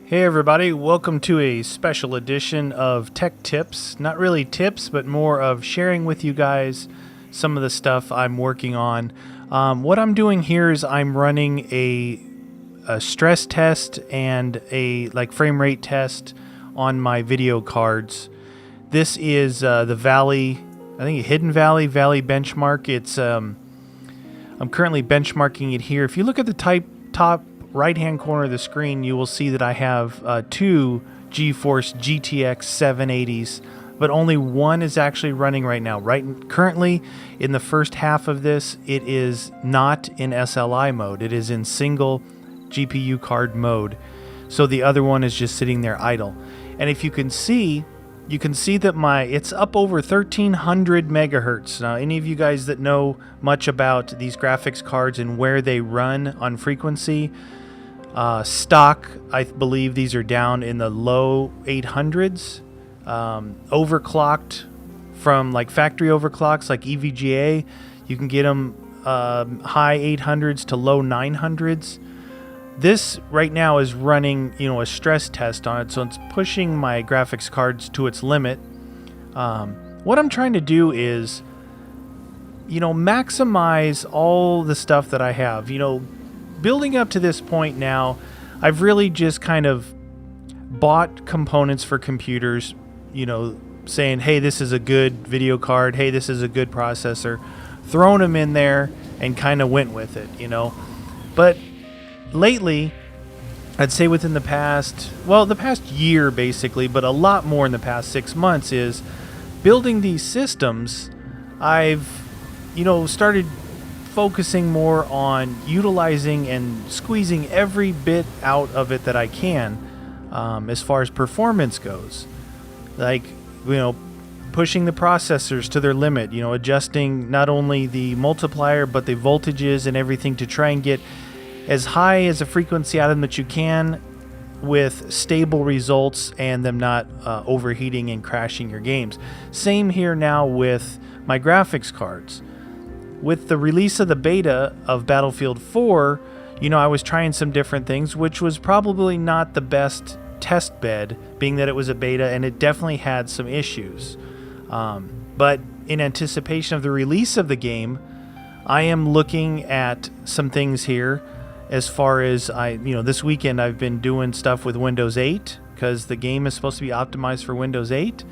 Hey everybody, welcome to a special edition of Tech Tips. Not really tips, but more of sharing with you guys some of the stuff I'm working on. What I'm doing here is I'm running a stress test and a frame rate test on my video cards. This is the Hidden Valley Benchmark. It's I'm currently benchmarking it here. If you look at the top right-hand corner of the screen, you will see that I have two GeForce GTX 780s, but only one is actually running right now. Currently, in the first half of this, it is not in SLI mode. It is in single GPU card mode. So the other one is just sitting there idle. And if you can see that it's up over 1300 megahertz. Now, any of you guys that know much about these graphics cards and where they run on frequency, stock, I believe these are down in the low 800s. Overclocked from factory overclocks like EVGA, you can get them high 800s to low 900s. This right now is running, a stress test on it, so it's pushing my graphics cards to its limit. What I'm trying to do is, maximize all the stuff that I have. Building up to this point now, I've really just kind of bought components for computers, saying, hey, this is a good video card, hey, this is a good processor, thrown them in there and kind of went with it, But lately, I'd say within the past year basically, but a lot more in the past 6 months, is building these systems. I've, started focusing more on utilizing and squeezing every bit out of it that I can, as far as performance goes. Pushing the processors to their limit, adjusting not only the multiplier but the voltages and everything to try and get as high as a frequency out of them that you can with stable results and them not overheating and crashing your games. Same here now with my graphics cards. With the release of the beta of Battlefield 4, I was trying some different things, which was probably not the best test bed, being that it was a beta and it definitely had some issues. But in anticipation of the release of the game, I am looking at some things here. As far as this weekend I've been doing stuff with Windows 8 because the game is supposed to be optimized for Windows 8.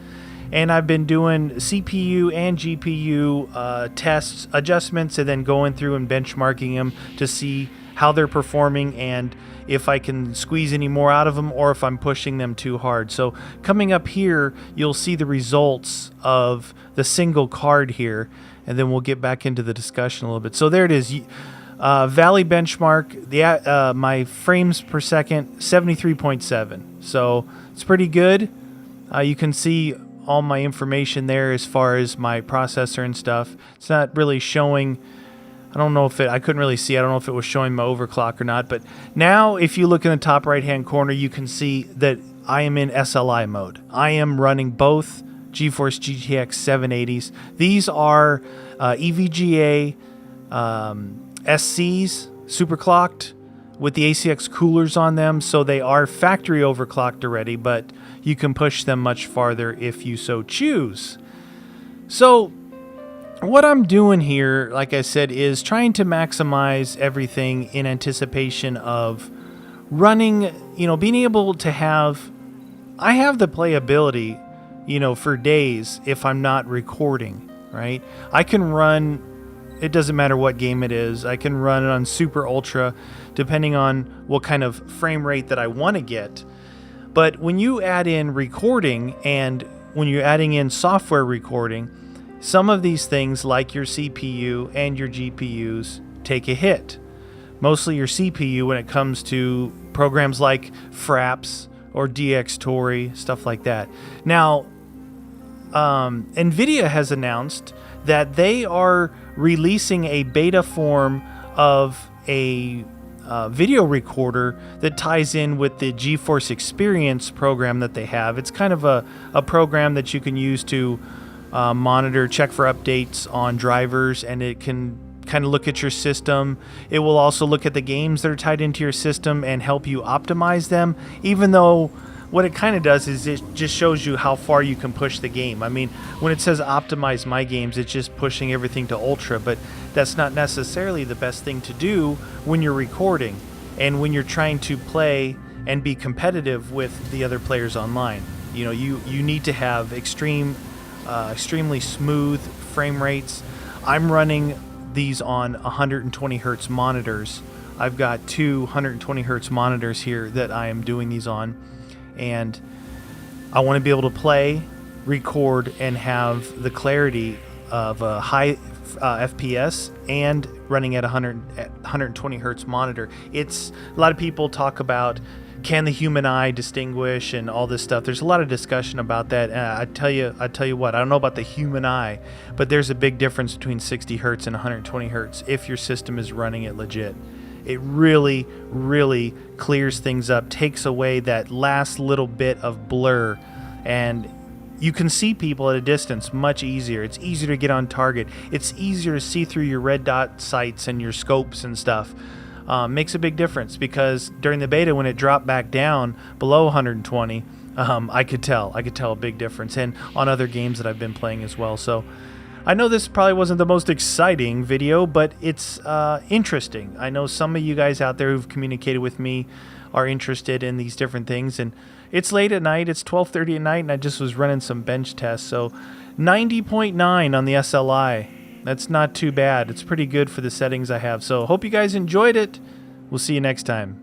And I've been doing CPU and GPU tests, adjustments, and then going through and benchmarking them to see how they're performing and if I can squeeze any more out of them or if I'm pushing them too hard. So coming up here, you'll see the results of the single card here, and then we'll get back into the discussion a little bit. So there it is. Valley Benchmark, my frames per second, 73.7. So it's pretty good. You can see all my information there as far as my processor and stuff. It's not really showing. I couldn't really see. I don't know if it was showing my overclock or not. But now if you look in the top right-hand corner, you can see that I am in SLI mode. I am running both GeForce GTX 780s. These are EVGA SCs, superclocked, with the ACX coolers on them, so they are factory overclocked already, but you can push them much farther if you so choose. So what I'm doing here, like I said, is trying to maximize everything in anticipation of running, being able to have the playability, for days if I'm not recording, right? I can run. It doesn't matter what game it is. I can run it on super ultra, depending on what kind of frame rate that I want to get. But when you add in recording and when you're adding in software recording, some of these things like your CPU and your GPUs take a hit. Mostly your CPU when it comes to programs like Fraps or DxTory, stuff like that. Now, Nvidia has announced that they are releasing a beta form of a video recorder that ties in with the GeForce Experience program that they have. It's kind of a program that you can use to monitor, check for updates on drivers, and it can kind of look at your system. It will also look at the games that are tied into your system and help you optimize them, even though what it kind of does is it just shows you how far you can push the game. I mean, when it says optimize my games, it's just pushing everything to ultra, but that's not necessarily the best thing to do when you're recording and when you're trying to play and be competitive with the other players online. You know, you need to have extremely smooth frame rates. I'm running these on 120 hertz monitors. I've got two 120 hertz monitors here that I am doing these on, and I want to be able to play, record, and have the clarity of a high FPS and running at 120 hertz monitor. It's a lot of people talk about, can the human eye distinguish and all this stuff. There's a lot of discussion about that. I tell you what, I don't know about the human eye, but there's a big difference between 60 hertz and 120 hertz if your system is running it legit. It really, really clears things up, takes away that last little bit of blur, and you can see people at a distance much easier. It's easier to get on target. It's easier to see through your red dot sights and your scopes and stuff. Makes a big difference, because during the beta, when it dropped back down below 120, I could tell a big difference, and on other games that I've been playing as well. So I know this probably wasn't the most exciting video, but it's interesting. I know some of you guys out there who've communicated with me are interested in these different things, and it's late at night. It's 12:30 at night, and I just was running some bench tests. So 90.9 on the SLI. That's not too bad. It's pretty good for the settings I have. So hope you guys enjoyed it. We'll see you next time.